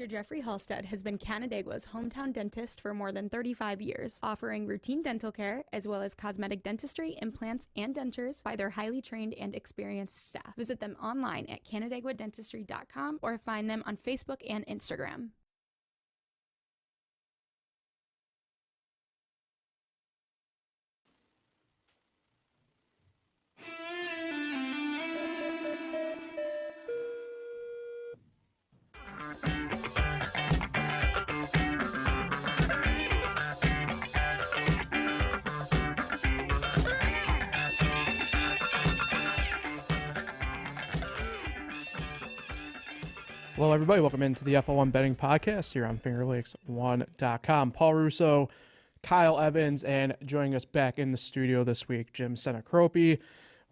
Dr. Jeffrey Halstead has been Canandaigua's hometown dentist for more than 35 years, offering routine dental care as well as cosmetic dentistry, implants, and dentures by their highly trained and experienced staff. Visit them online at canandaiguadentistry.com or find them on Facebook and Instagram. Hello, everybody. Welcome into the FL1 betting podcast here on FingerLakes1.com. Paul Russo, Kyle Evans, and joining us back in the studio this week, Jim Sinicropi.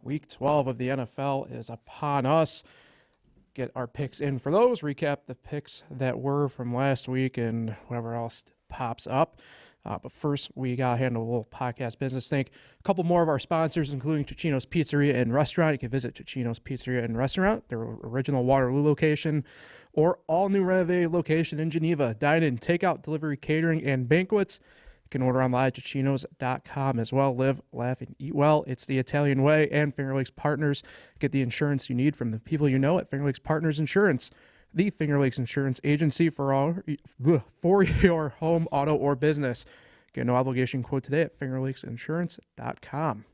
Week 12 of the NFL is upon us. Get our picks in for those, recap the picks that were from last week and whatever else pops up. But first, we got to handle a little podcast business. Thank a couple more of our sponsors, including Cicino's Pizzeria and Restaurant. You can visit Cicino's Pizzeria and Restaurant, their original Waterloo location, or all-new renovated location in Geneva. Dine-in, takeout, delivery, catering, and banquets. You can order online at Cicinos.com as well. Live, laugh, and eat well. It's the Italian way. And Finger Lakes Partners. Get the insurance you need from the people you know at Finger Lakes Partners Insurance. The Finger Lakes Insurance Agency for your home, auto, or business. Get a no obligation quote today at fingerlakesinsurance.com.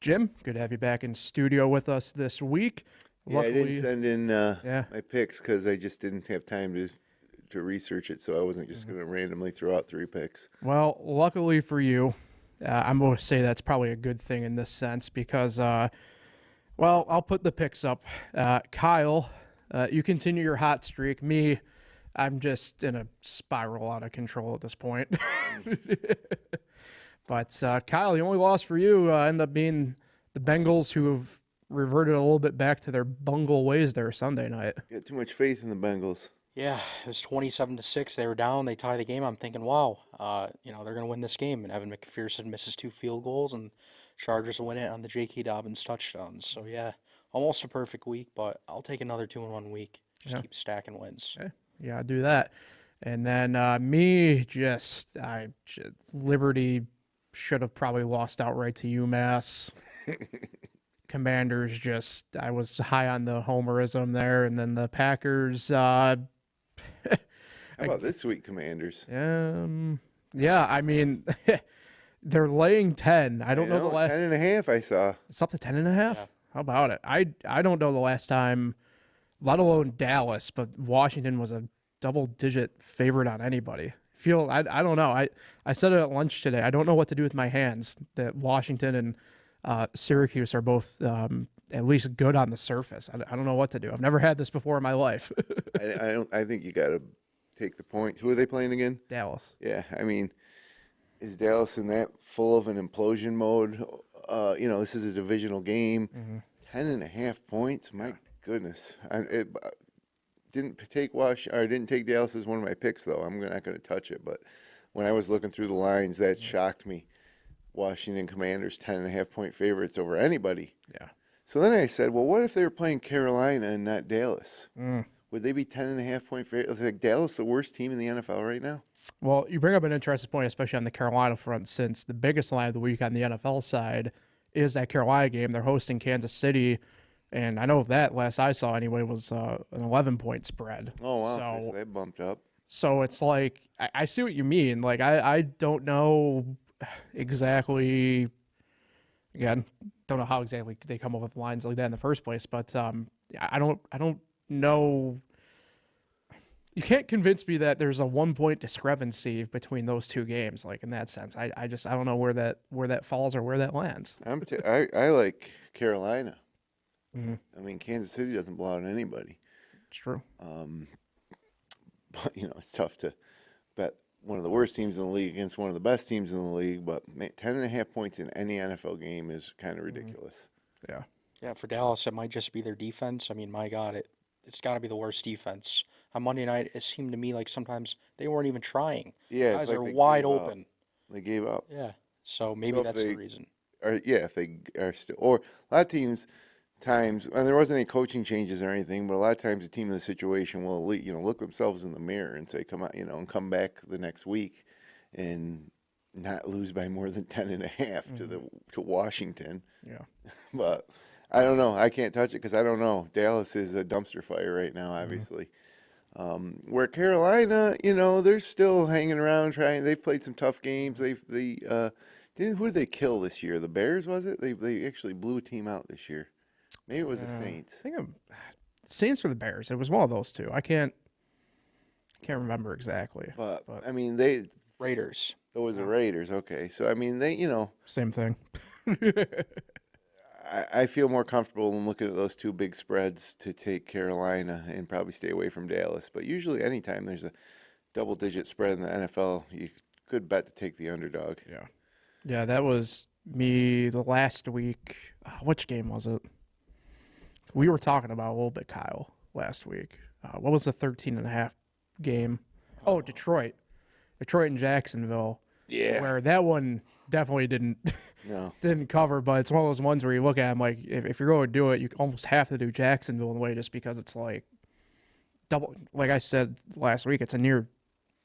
Jim, good to have you back in studio with us this week. Yeah, luckily, I didn't send in my picks because I just didn't have time to research it, so I wasn't just going to randomly throw out 3 picks. Well, luckily for you, I'm going to say that's probably a good thing in this sense because, I'll put the picks up. Kyle, you continue your hot streak. Me, I'm just in a spiral out of control at this point. But Kyle, the only loss for you ended up being the Bengals, who have reverted a little bit back to their bungle ways there Sunday night. Got too much faith in the Bengals. Yeah, it was 27-6. They were down. They tie the game. I'm thinking, wow, they're going to win this game. And Evan McPherson misses 2 field goals, and Chargers will win it on the J.K. Dobbins touchdowns. So, yeah, almost a perfect week, but I'll take another 2-in-1 week. Just keep stacking wins. Okay. Yeah, do that. And then Liberty should have probably lost outright to UMass. Commanders, I was high on the homerism there. And then the Packers. How about this week, Commanders? Yeah, I mean, they're laying 10. I don't know the last. 10.5 I saw. It's up to 10.5? Yeah. How about it? I don't know the last time, let alone Dallas, but Washington was a double-digit favorite on anybody. I don't know. I said it at lunch today. I don't know what to do with my hands. That Washington and Syracuse are both at least good on the surface. I don't know what to do. I've never had this before in my life. I think you got to take the point. Who are they playing again? Dallas. Yeah, I mean, is Dallas in that full of an implosion mode? This is a divisional game. 10.5 points. My goodness. Didn't take Dallas as one of my picks, though. I'm not going to touch it. But when I was looking through the lines, that shocked me. Washington Commanders 10.5 point favorites over anybody. Yeah. So then I said, well, what if they were playing Carolina and not Dallas? Would they be 10.5 point favorites? It's like Dallas the worst team in the NFL right now. Well, you bring up an interesting point, especially on the Carolina front, since the biggest line of the week on the NFL side is that Carolina game. They're hosting Kansas City. And I know that, last I saw anyway, was an 11-point spread. Oh, wow. So they bumped up. So it's like, I see what you mean. Like, I don't know exactly, again, don't know how exactly they come up with lines like that in the first place. But I don't know. You can't convince me that there's a 1-point discrepancy between those two games, like in that sense. I don't know where that falls or where that lands. I like Carolina. Mm-hmm. I mean, Kansas City doesn't blow out anybody. It's true. But, it's tough to bet one of the worst teams in the league against one of the best teams in the league. But 10.5 points in any NFL game is kind of ridiculous. Yeah. Yeah, for Dallas, it might just be their defense. I mean, my God, it's got to be the worst defense. On Monday night, it seemed to me like sometimes they weren't even trying. Yeah, guys are wide open. They gave up. Yeah, so maybe that's the reason. If they are still, or a lot of teams, times, and there wasn't any coaching changes or anything, but a lot of times the team in the situation will, look themselves in the mirror and say, come on, and come back the next week and not lose by more than 10.5 to Washington. Yeah. But I don't know. I can't touch it because I don't know. Dallas is a dumpster fire right now, obviously. Where Carolina, they're still hanging around trying. They've played some tough games. Who did they kill this year? The Bears, was it? They actually blew a team out this year. Maybe it was the Saints. I think Saints or the Bears. It was one of those two. I can't remember exactly. But But- I mean, they Raiders. it was the Raiders. Okay, so I mean, they Same thing. I feel more comfortable in looking at those two big spreads to take Carolina and probably stay away from Dallas. But usually, anytime there's a double-digit spread in the NFL, you could bet to take the underdog. Yeah. Yeah, that was me the last week. Which game was it? We were talking about a little bit, Kyle, last week. What was the 13.5 game? Oh, Detroit and Jacksonville. Yeah. Where that one definitely didn't No. didn't cover, but it's one of those ones where you look at them like, if you're going to do it, you almost have to do Jacksonville in a way, just because it's like double. Like I said last week, it's a near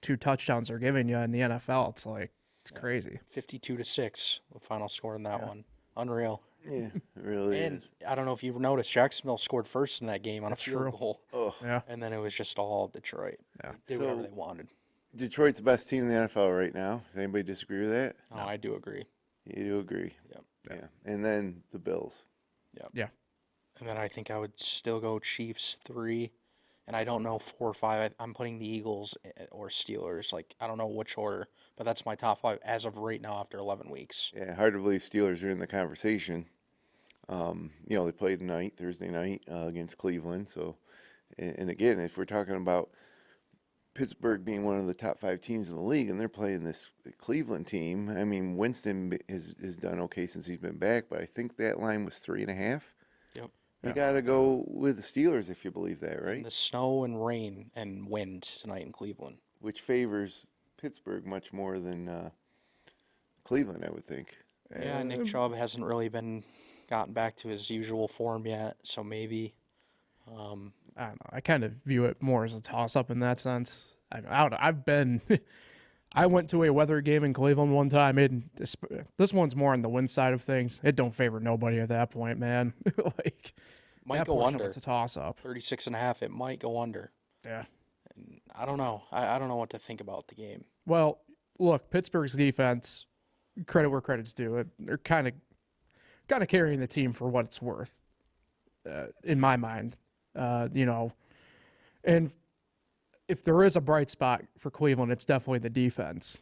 2 touchdowns they're giving you in the NFL. It's like, it's crazy. 52-6, the final score in that one. Unreal. Yeah, it really And is. I don't know if you noticed, Jacksonville scored first in that game on That's a field true. goal. Oh, Yeah. And then it was just all Detroit. Yeah. They did whatever So- they wanted. Detroit's the best team in the NFL right now. Does anybody disagree with that? Oh, I do agree. You do agree. Yep. Yeah. And then the Bills. And then I think I would still go Chiefs 3. And I don't know 4 or 5. I'm putting the Eagles or Steelers. Like, I don't know which order. But that's my top 5 as of right now after 11 weeks. Yeah, hard to believe Steelers are in the conversation. They played tonight, Thursday night, against Cleveland. So, and again, if we're talking about Pittsburgh being one of the top 5 teams in the league, and they're playing this Cleveland team, I mean, Winston has done okay since he's been back, but I think that line was 3.5. Yep. You got to go with the Steelers if you believe that, right? And the snow and rain and wind tonight in Cleveland. Which favors Pittsburgh much more than Cleveland, I would think. Yeah, Nick Chubb hasn't really gotten back to his usual form yet. So maybe. I don't know. I kind of view it more as a toss-up in that sense. I don't know. I went to a weather game in Cleveland one time. This one's more on the win side of things. It don't favor nobody at that point, man. Like, Might that go portion of under. It's a toss-up. 36.5. It might go under. Yeah. And I don't know. I don't know what to think about the game. Well, look, Pittsburgh's defense, credit where credit's due. They're kind of carrying the team for what it's worth, in my mind. And if there is a bright spot for Cleveland, it's definitely the defense,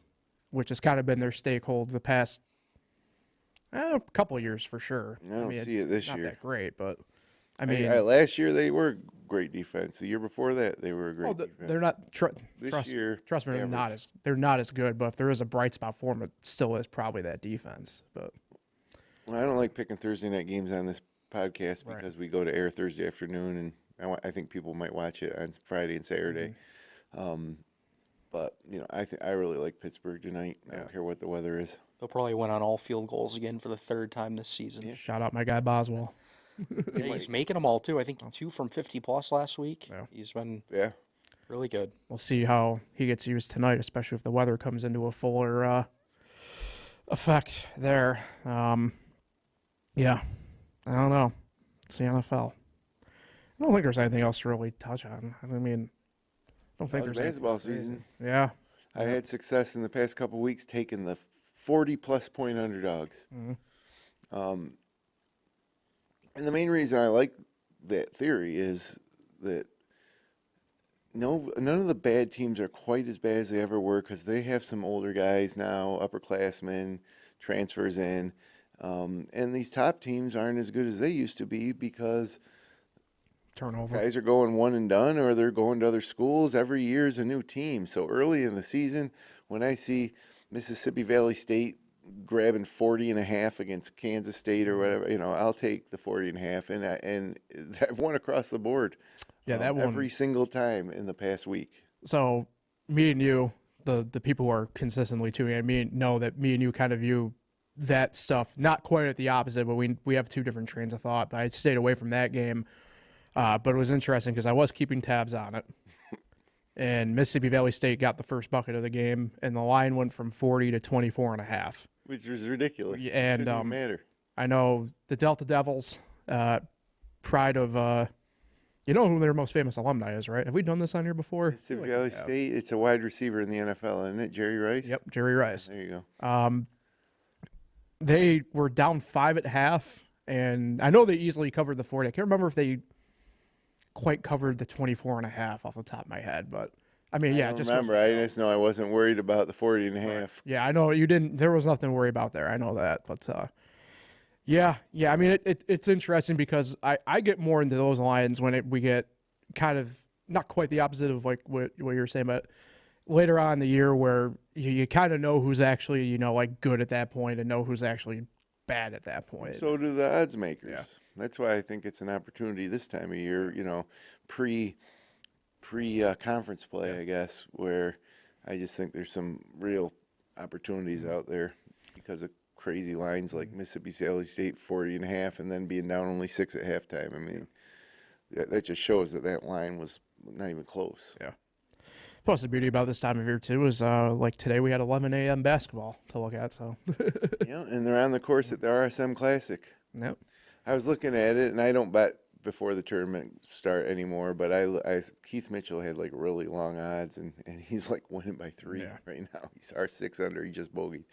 which has kind of been their stakehold the past couple of years for sure. I don't see it's it this not year. that great, but Last year they were great defense. The year before that they were a great defense. they're not. This year, Trust me, they're not as good. But if there is a bright spot for them, it still is probably that defense. But Well, I don't like picking Thursday night games on this podcast Right. because we go to air Thursday afternoon, and I think people might watch it on Friday and Saturday. But I really like Pittsburgh tonight. I don't care what the weather is. They'll probably win on all field goals again for the 3rd time this season. shout out my guy Boswell. Yeah, he's making them all too. I think 2 from 50 plus last week. Yeah. He's been Yeah, really good. We'll see how he gets used tonight, especially if the weather comes into a fuller effect there. Yeah, I don't know. It's the NFL. I don't think there's anything else to really touch on. I mean, I don't think College there's basketball anything crazy. season. Yeah, I had success in the past couple weeks taking the 40-plus point underdogs. And the main reason I like that theory is that none of the bad teams are quite as bad as they ever were because they have some older guys now, upperclassmen, transfers in. And these top teams aren't as good as they used to be because turnover. guys are going one and done or they're going to other schools. Every year is a new team. So early in the season, when I see Mississippi Valley State grabbing 40.5 against Kansas State or whatever, I'll take the 40.5, and I've won across the board. Yeah, that one. Every single time in the past week. So me and you, the people who are consistently tuning in, know that me and you kind of view that stuff. Not quite at the opposite, but we have two different trains of thought. But I stayed away from that game. But it was interesting because I was keeping tabs on it. And Mississippi Valley State got the first bucket of the game, and the line went from 40 to 24.5. Which was ridiculous. And Shouldn't even matter. I know the Delta Devils, pride of, you know who their most famous alumni is, right? Have we done this on here before? Mississippi Valley State, it's a wide receiver in the NFL, isn't it? Jerry Rice? Yep, Jerry Rice. There you go. They were down 5 at half, and I know they easily covered the 40. I can't remember if they quite covered the 24.5 off the top of my head, but I mean, yeah. I don't remember. I just know I wasn't worried about the 40.5. Right. Yeah, I know you didn't. There was nothing to worry about there. I know that, but yeah. I mean, it's interesting because I get more into those lines when we get kind of not quite the opposite of like what you're saying, but later on in the year where you kind of know who's actually like good at that point and know who's actually bad at that point. So do the odds makers. Yeah. That's why I think it's an opportunity this time of year, pre conference play, I guess, where I just think there's some real opportunities out there because of crazy lines like Mississippi Valley State 40.5 and then being down only 6 at halftime. I mean, that just shows that line was not even close. Yeah. Plus, the beauty about this time of year, too, is like today we had 11 a.m. basketball to look at. So. Yeah, and they're on the course at the RSM Classic. Yep. I was looking at it, and I don't bet before the tournament start anymore, but Keith Mitchell had like really long odds, and he's like winning by 3 right now. He's R6 under. He just bogeyed.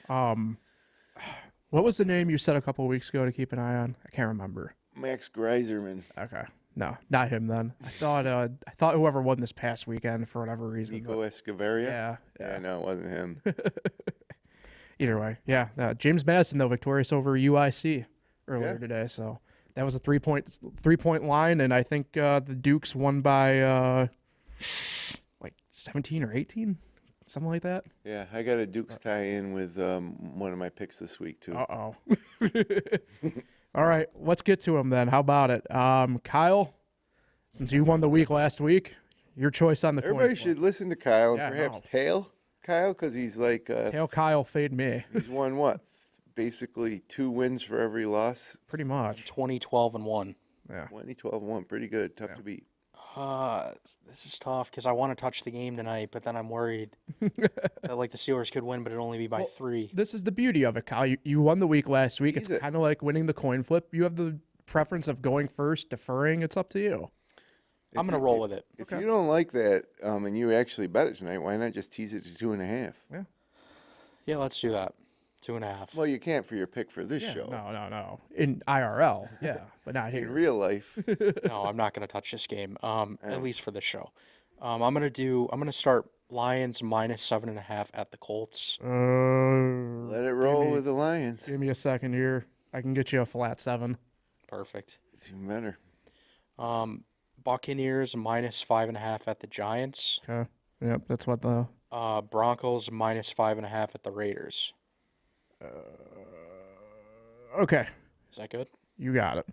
What was the name you said a couple of weeks ago to keep an eye on? I can't remember. Max Greiserman. Okay. No, not him then. I thought whoever won this past weekend for whatever reason. Nico Escoveria? Yeah. No, it wasn't him. Either way, yeah. James Madison, though, victorious over UIC earlier today. So that was a 3-point line, and I think the Dukes won by like 17 or 18, something like that. Yeah, I got a Dukes tie-in with one of my picks this week, too. Uh-oh. All right, let's get to him then. How about it? Kyle, since you won the week last week, your choice on the coin Everybody flip. should listen to Kyle and Yeah, perhaps no. tail Kyle because he's like Tail Kyle, fade me. he's won what? Basically 2 wins for every loss. Pretty much. 20-12-1. Yeah. 20-12-1, pretty good. Tough to beat. This is tough because I want to touch the game tonight, but then I'm worried that like the Steelers could win, but it'd only be by 3. This is the beauty of it, Kyle. You won the week last week. He's It's kind of like winning the coin flip. You have the preference of going first, deferring. It's up to you. I'm gonna roll with it. If you don't like that, and you actually bet it tonight, why not just tease it to 2.5? Yeah, let's do that. 2.5. Well, you can't for your pick for this show. No. In IRL, yeah, but not In here. real life, No, I'm not gonna touch this game. At least for this show. I'm gonna start Lions -7.5 at the Colts. let it roll with the Lions. Give me a second here. I can get you a flat 7. Perfect. It's even better. Buccaneers -5.5 at the Giants. Okay. Yep, that's what the Broncos -5.5 at the Raiders. okay. Is that good? You got it.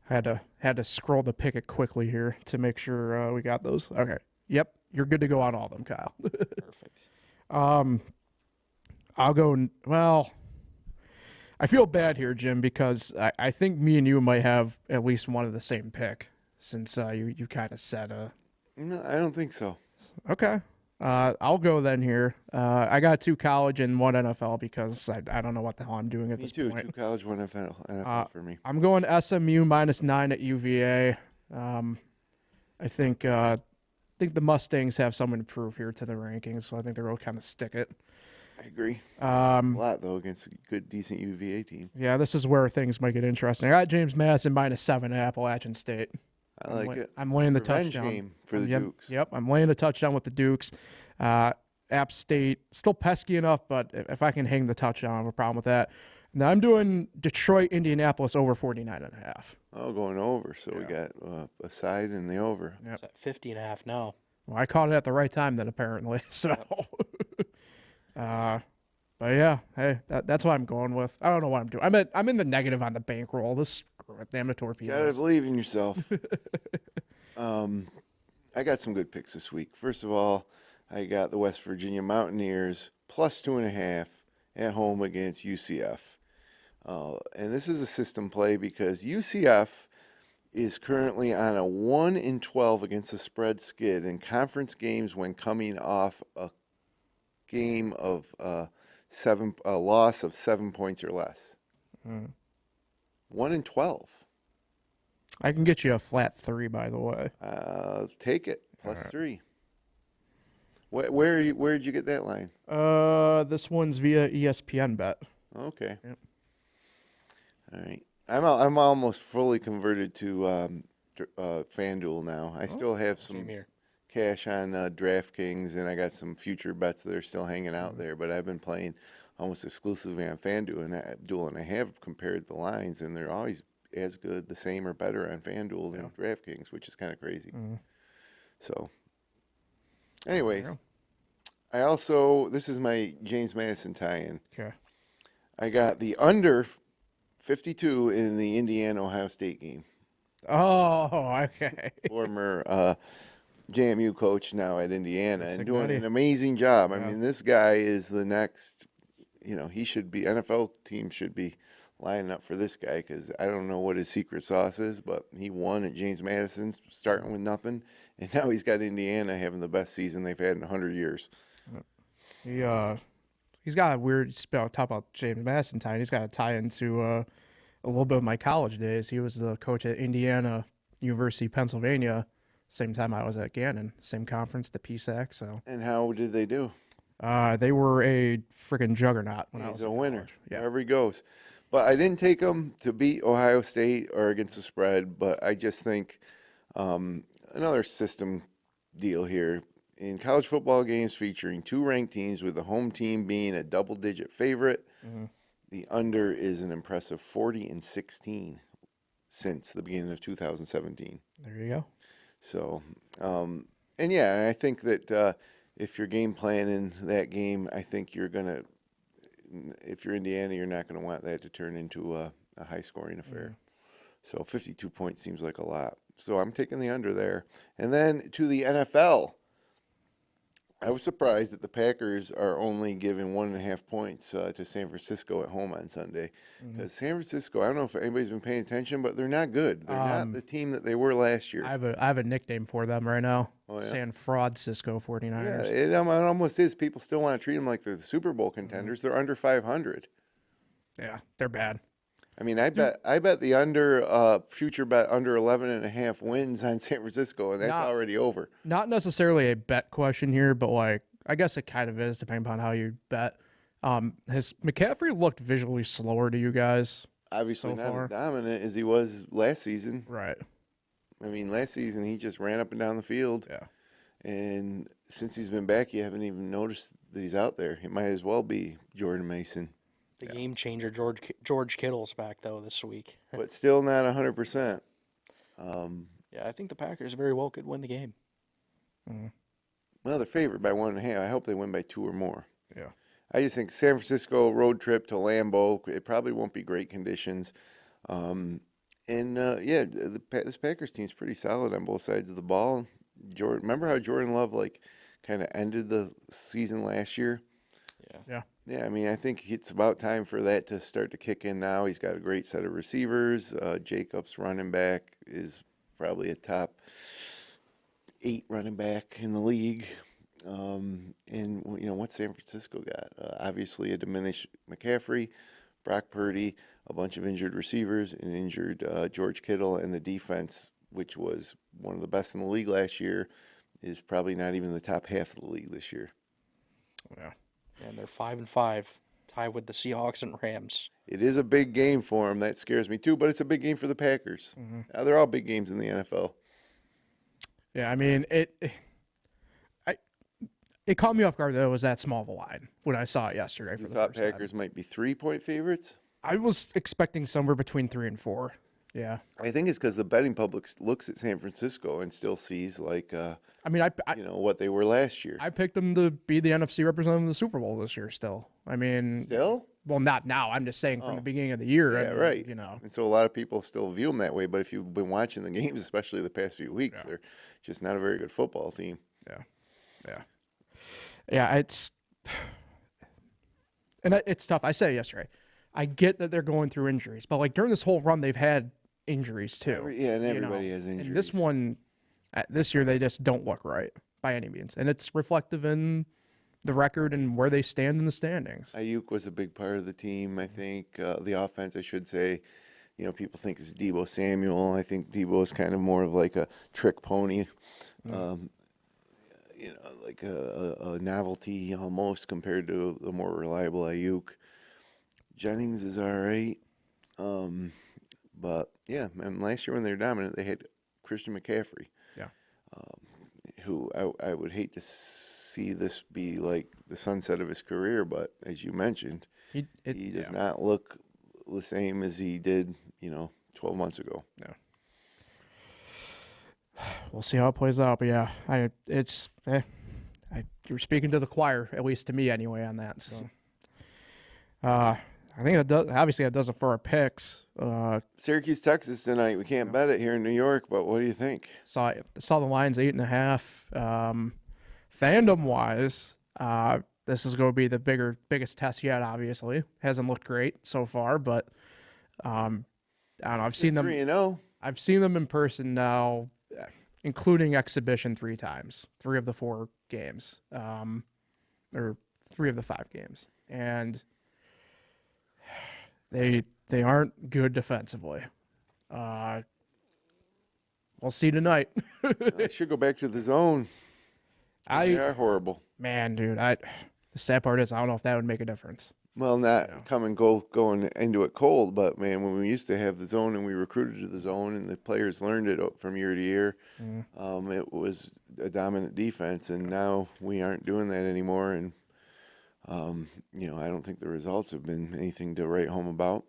had to scroll to pick it quickly here to make sure we got those. Okay. Yep, you're good to go on all of them, Kyle. Perfect. I'll go. Well, I feel bad here, Jim, because I think me and you might have at least one of the same pick since you kind of said No, I don't think so. okay. I'll go then here. I got 2 college and 1 NFL because I don't know what the hell I'm doing at Me this too. point. 2 college, 1 NFL for me. I'm going SMU -9 at UVA. I think the Mustangs have some improve here to the rankings, so I think they'll kind of stick it. I agree. A lot though against a good, decent UVA team. Yeah, this is where things might get interesting. I got James Madison -7 at Appalachian State. I like it. I'm laying the Revenge touchdown. game for the Dukes. Yep, I'm laying a touchdown with the Dukes. App State, still pesky enough, but if I can hang the touchdown, I have a problem with that. Now I'm doing Detroit, Indianapolis over 49.5. Oh, going over. So we got a side and the over. Yep. It's at 50.5 now. Well, I caught it at the right time then, apparently. So, but yeah, hey, that's what I'm going with. I don't know what I'm doing. I'm in the negative on the bankroll. This damn the You gotta torpedoes. believe in yourself. I got some good picks this week. First of all, I got the West Virginia Mountaineers +2.5 at home against UCF. And this is a system play because UCF is currently on a 1-12 against the spread skid in conference games when coming off a game of a loss of 7 points or less. 1-12. I can get you a flat 3, by the way. Take it +3. Where'd you get that line? This one's via ESPN bet. Okay. Yep. All right. I'm almost fully converted to FanDuel now. I still have some Same here. cash on DraftKings, and I got some future bets that are still hanging out there. But I've been playing almost exclusively on FanDuel, and I have compared the lines, and they're always as good, the same, or better on FanDuel than DraftKings, which is kind of crazy. So, anyways, this is my James Madison tie-in. Okay. I got the under 52 in the Indiana-Ohio State game. Oh, okay. Former JMU coach, now at Indiana, and doing Cincinnati. an amazing job. I mean, this guy is the next, he should be, NFL team should be lining up for this guy because I don't know what his secret sauce is, but he won at James Madison starting with nothing, and now he's got Indiana having the best season they've had in 100 years. He's got a weird spell. Talk about James Madison tie. He's got a tie into a little bit of my college days. He was the coach at Indiana University, Pennsylvania. Same time I was at Gannon, same conference, the PSAC. So. And how did they do? They were a freaking juggernaut when I was He's a in winner college. Yeah. wherever he goes. But I didn't take him to beat Ohio State or against the spread, but I just think another system deal here. In college football games featuring 2 ranked teams with the home team being a double-digit favorite, the under is an impressive 40-16 since the beginning of 2017. There you go. So, and yeah, I think that if you're game planning that game, I think you're going to, if you're Indiana, you're not going to want that to turn into a high-scoring affair. So 52 points seems like a lot. So I'm taking the under there. And then to the NFL. I was surprised that the Packers are only giving 1.5 points to San Francisco at home on Sunday. Because San Francisco, I don't know if anybody's been paying attention, but they're not good. They're not the team that they were last year. I have a nickname for them right now. Oh, yeah? San Francisco 49ers. Yeah, it almost is. People still want to treat them like they're the Super Bowl contenders. They're under 500. Yeah, they're bad. I mean, I bet the under future bet under 11.5 wins on San Francisco, and that's already over. Not necessarily a bet question here, but like I guess it kind of is depending upon how you bet. Has McCaffrey looked visually slower to you guys? Obviously so not far? as dominant as he was last season. Right. I mean, last season he just ran up and down the field. Yeah. And since he's been back, you haven't even noticed that he's out there. It might as well be Jordan Mason. The game changer, George Kittle's back, though, this week. But still not 100%. Yeah, I think the Packers very well could win the game. Well, they're favored by 1.5. I hope they win by 2 or more. Yeah. I just think San Francisco road trip to Lambeau, it probably won't be great conditions. This Packers team's pretty solid on both sides of the ball. Remember how Jordan Love kind of ended the season last year? Yeah. Yeah, I mean, I think it's about time for that to start to kick in now. He's got a great set of receivers. Jacobs, running back, is probably a top 8 running back in the league. What's San Francisco got? Obviously a diminished McCaffrey, Brock Purdy, a bunch of injured receivers, and injured George Kittle, and the defense, which was one of the best in the league last year, is probably not even the top half of the league this year. Yeah. And they're 5-5, tied with the Seahawks and Rams. It is a big game for them. That scares me too, but it's a big game for the Packers. They're all big games in the NFL. Yeah, I mean it caught me off guard that it was that small of a line when I saw it yesterday. You For the thought first Packers time. might be 3-point favorites? I was expecting somewhere between 3 and 4. Yeah. I think it's because the betting public looks at San Francisco and still sees I mean, what they were last year. I picked them to be the NFC representative of the Super Bowl this year. Still, I mean, Still? well, not now. I'm just saying from the beginning of the year. Yeah, right. And so a lot of people still view them that way. But if you've been watching the games, especially the past few weeks, they're just not a very good football team. Yeah. It's And it's tough. I said it yesterday. I get that they're going through injuries, but like during this whole run, they've had injuries too. And everybody has injuries. And this one, this year, they just don't look right by any means, and it's reflective in the record and where they stand in the standings. Ayuk was a big part of the team. I think the offense, I should say. People think it's Deebo Samuel. I think Deebo is kind of more of like a trick pony, like a novelty almost compared to a more reliable Ayuk. Jennings is all right. But, yeah, and last year when they were dominant, they had Christian McCaffrey. Yeah. Who I would hate to see this be like the sunset of his career, but as you mentioned, he does not look the same as he did, 12 months ago. No. We'll see how it plays out, but yeah, you're speaking to the choir, at least to me anyway, on that. So, I think it does. Obviously, that does it for our picks. Syracuse, Texas tonight. We can't bet it here in New York, but what do you think? Saw the lines 8.5. Fandom wise, this is going to be the biggest test yet. Obviously, hasn't looked great so far, but I don't know. I've seen them 3-0. I've seen them in person now, including exhibition 3 times, 3 of the 4 games, or 3 of the 5 games, and they aren't good defensively. We'll see tonight. I should go back to the zone. They are horrible. Man, dude, the sad part is I don't know if that would make a difference. Well, not going into it cold, but man, when we used to have the zone and we recruited to the zone and the players learned it from year to year, it was a dominant defense, and now we aren't doing that anymore. And I don't think the results have been anything to write home about.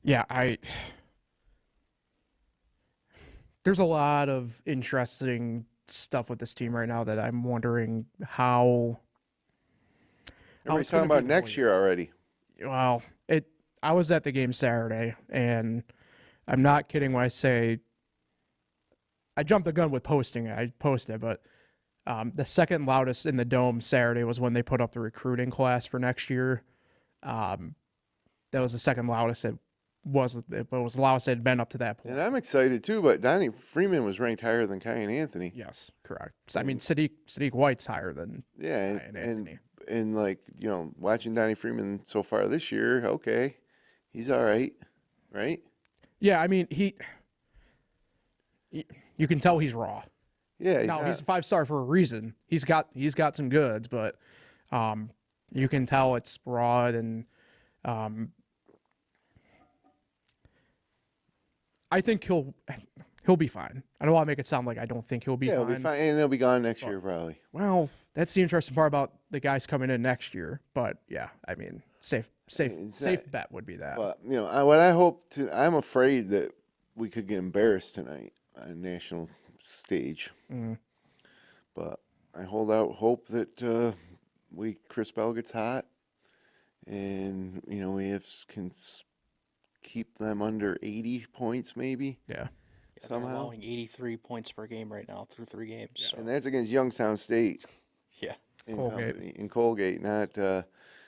Yeah, there's a lot of interesting stuff with this team right now that I'm wondering how. Everybody's talking about next year already. Well, I was at the game Saturday, and I'm not kidding when I say I jumped the gun with posting it. I posted, but the second loudest in the Dome Saturday was when they put up the recruiting class for next year. That was the second loudest. It was the loudest it had been up to that point. And I'm excited too, but Donnie Freeman was ranked higher than Kyan Anthony. Yes, correct. So, I mean, Sadiq White's higher than Kyan Anthony. And watching Donnie Freeman so far this year, okay, he's all right, right? Yeah, I mean, you can tell he's raw. Yeah, he's a 5-star for a reason. He's got some goods, but you can tell it's raw, and I think he'll be fine. I don't want to make it sound like I don't think he'll be fine. He'll be fine, and he'll be gone next year probably. Well, that's the interesting part about the guys coming in next year. But yeah, I mean, safe bet would be that. But I'm afraid that we could get embarrassed tonight on a national stage. But I hold out hope that Chris Bell gets hot, and we can keep them under 80 points maybe. Yeah. Somehow. They're allowing 83 points per game right now through 3 games. Yeah. So. And that's against Youngstown State. Yeah. In Colgate, not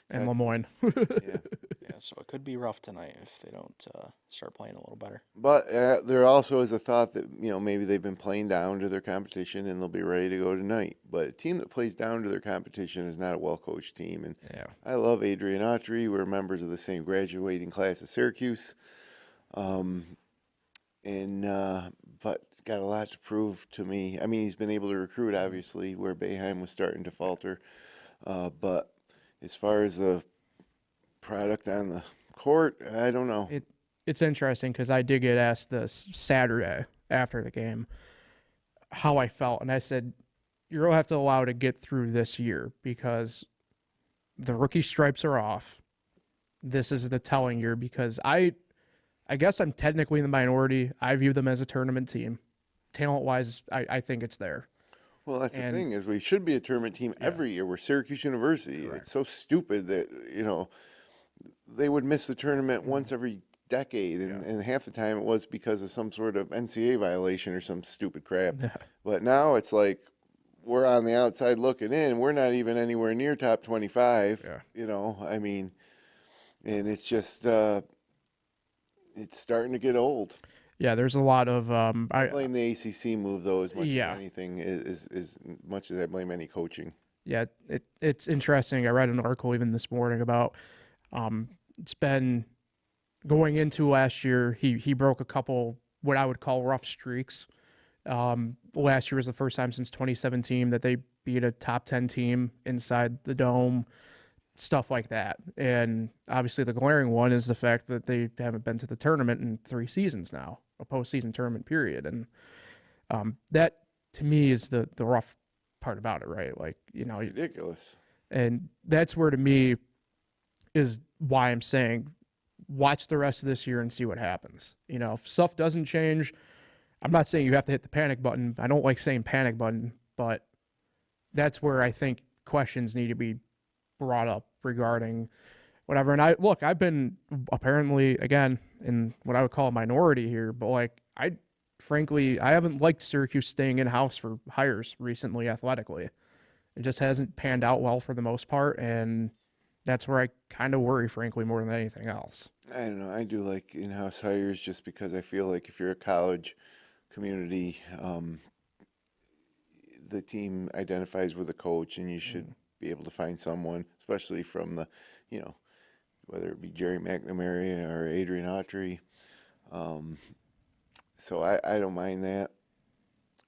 and Lemoyne. Yeah, so it could be rough tonight if they don't start playing a little better. But there also is a thought that maybe they've been playing down to their competition and they'll be ready to go tonight. But a team that plays down to their competition is not a well-coached team. And I love Adrian Autry. We're members of the same graduating class at Syracuse. But got a lot to prove to me. I mean, he's been able to recruit, obviously, where Boeheim was starting to falter. But as far as the product on the court, I don't know. It's interesting because I did get asked this Saturday after the game how I felt, and I said, you're going to have to allow to get through this year because the rookie stripes are off. This is the telling year because I guess I'm technically in the minority. I view them as a tournament team. Talent-wise, I think it's there. Well, that's the thing is we should be a tournament team every year. We're Syracuse University. Correct. It's so stupid that, they would miss the tournament once every decade, and half the time it was because of some sort of NCAA violation or some stupid crap. Yeah. But now it's like we're on the outside looking in. We're not even anywhere near top 25. Yeah. You know, I mean, and it's just it's starting to get old. Yeah, there's a lot of I blame the ACC move though as much Yeah. as anything, as much as I blame any coaching. Yeah, it's interesting. I read an article even this morning about it's been going into last year. He broke a couple what I would call rough streaks. Last year was the first time since 2017 that they beat a top 10 team inside the dome, stuff like that. And obviously the glaring one is the fact that they haven't been to the tournament in 3 seasons now, a postseason tournament period. And that to me is the rough part about it, right? Like, you know, Ridiculous. and that's where to me is why I'm saying watch the rest of this year and see what happens. You know, if stuff doesn't change, I'm not saying you have to hit the panic button. I don't like saying panic button, but that's where I think questions need to be brought up regarding whatever. And I've been apparently, again, in what I would call a minority here, but like, frankly, I haven't liked Syracuse staying in-house for hires recently athletically. It just hasn't panned out well for the most part, and that's where I kind of worry, frankly, more than anything else. I don't know. I do like in-house hires just because I feel like if you're a college community, the team identifies with a coach, and you should be able to find someone, especially from the, you know, whether it be Jerry McNamara or Adrian Autry. So I don't mind that.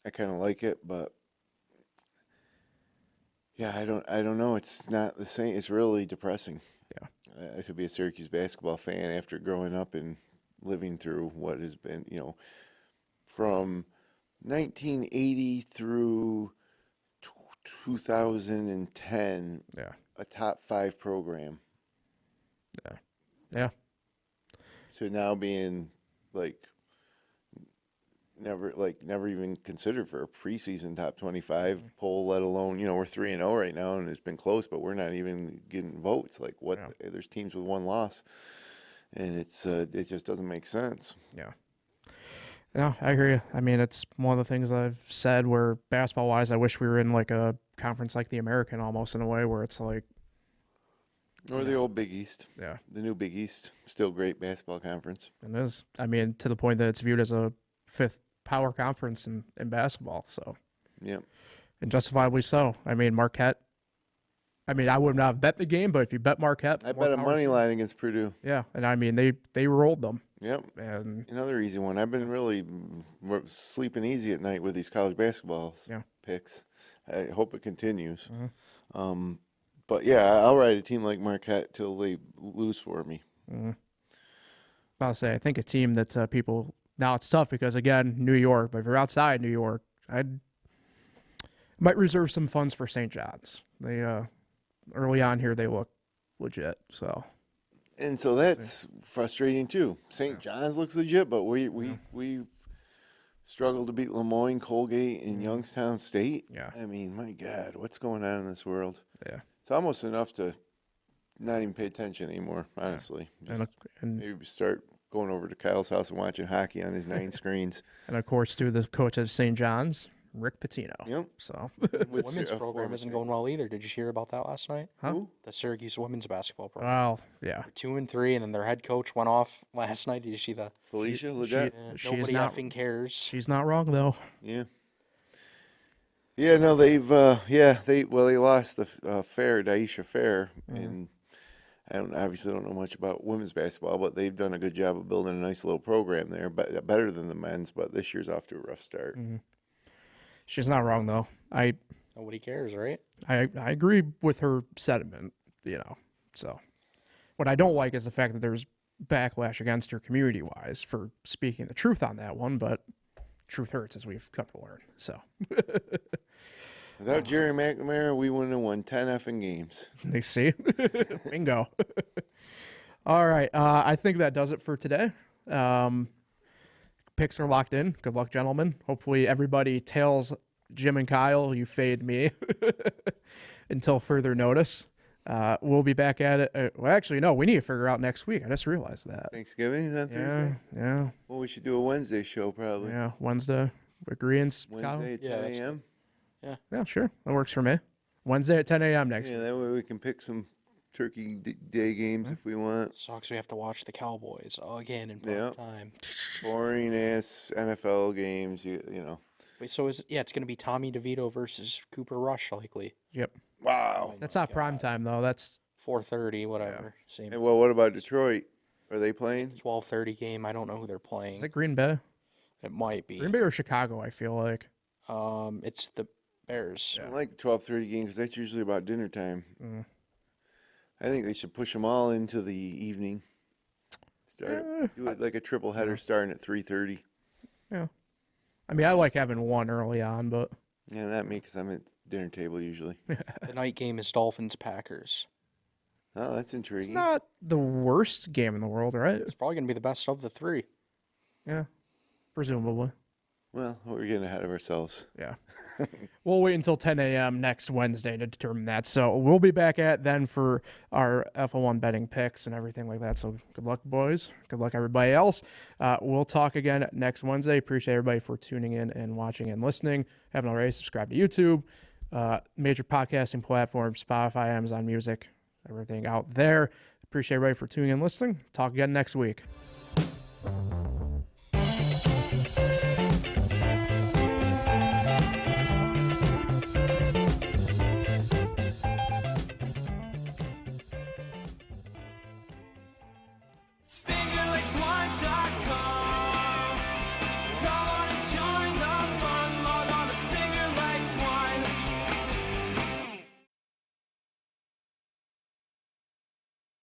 I kind of like it, but yeah, I don't know. It's not the same. It's really depressing. Yeah. To be a Syracuse basketball fan after growing up and living through what has been, you know, from 1980 through 2010, Yeah. a top 5 program. Yeah. To now being never even considered for a preseason top 25 poll, let alone, you know, we're 3-0 right now and it's been close, but we're not even getting votes. Like what? Yeah. There's teams with 1 loss, and it just doesn't make sense. Yeah. No, I hear you. I mean, it's one of the things I've said where basketball-wise, I wish we were in like a conference like the American almost in a way where it's like. Or the old Big East. Yeah. The new Big East. Still great basketball conference. It is. I mean, to the point that it's viewed as a 5th power conference in basketball. So. Yep. And justifiably so. I mean, Marquette. I mean, I would not have bet the game, but if you bet Marquette. I bet a money line against Purdue. Yeah. And I mean, they rolled them. Yep. And another easy one. I've been really sleeping easy at night with these college basketball picks. I hope it continues. Mm-hmm. But yeah, I'll ride a team like Marquette till they lose for me. Mm-hmm. I'll say I think a team that people now it's tough because again New York, but if you're outside New York, I might reserve some funds for St. John's. They early on here they look legit. So. And so that's frustrating too. St. John's looks legit, but we struggle to beat Lemoyne, Colgate, and Youngstown State. Yeah. I mean, my God, what's going on in this world? Yeah. It's almost enough to not even pay attention anymore, honestly. And Maybe start going over to Kyle's house and watching hockey on his 9 screens. And of course, too, the coach of St. John's, Rick Pitino. Yep. So The women's program isn't going well either. Did you hear about that last night? Huh? Who? The Syracuse women's basketball program. Well, yeah. They're 2-3, and then their head coach went off last night. Did you see the? Felicia Leggett? She's Nobody not- effing cares. She's not wrong though. Yeah. Yeah, no, they lost the Daisha Fair, and I obviously don't know much about women's basketball, but they've done a good job of building a nice little program there, but better than the men's. But this year's off to a rough start. Mm-hmm. She's not wrong though. Nobody cares, right? I agree with her sentiment, you know. So what I don't like is the fact that there's backlash against her community wise for speaking the truth on that one, but truth hurts as we've come to learn. So Without Jerry McNamara, we wouldn't have won 10 effing games. they see. Bingo. All right. I think that does it for today. Picks are locked in. Good luck, gentlemen. Hopefully everybody tails Jim and Kyle. You fade me until further notice. We'll be back at it. Well, actually, no, we need to figure out next week. I just realized that. Thanksgiving is on Thursday? Yeah. Well, we should do a Wednesday show probably. Yeah. Wednesday. Agreeance, Kyle? Wednesday at Yeah, 10 that's a.m. Yeah, sure. That works for me. Wednesday at 10 a.m. next Yeah, week. that way we can pick some Turkey Day games if we want. Sucks we have to watch the Cowboys again in Yeah. prime time. Boring ass NFL games, you know. Wait, so it's going to be Tommy DeVito versus Cooper Rush likely. Yep. Wow. That's not prime time, though. That's 4:30, whatever. Same. And well, what about Detroit? Are they playing? 12:30 game. I don't know who they're is playing. it Green Bay? It might be. Green Bay or Chicago, I feel like. It's the Bears. I don't like the 12:30 game because that's usually about dinner time. Mm. I think they should push them all into the evening. Do it like a triple header starting at 3:30. Yeah. I mean, I like having one early on, but Yeah, not me because I'm at the dinner table usually. The night game is Dolphins-Packers. Oh, that's it's intriguing. not the worst game in the world, right? It's probably going to be the best of the three. Yeah. Presumably. Well, we're getting ahead of ourselves. Yeah. We'll wait until 10 a.m. next Wednesday to determine that. So we'll be back at then for our FL1 betting picks and everything like that. So good luck, boys. Good luck, everybody else. We'll talk again next Wednesday. Appreciate everybody for tuning in and watching and listening. Haven't already, subscribe to YouTube, major podcasting platforms, Spotify, Amazon Music, everything out there. Appreciate everybody for tuning in and listening. Talk again next week.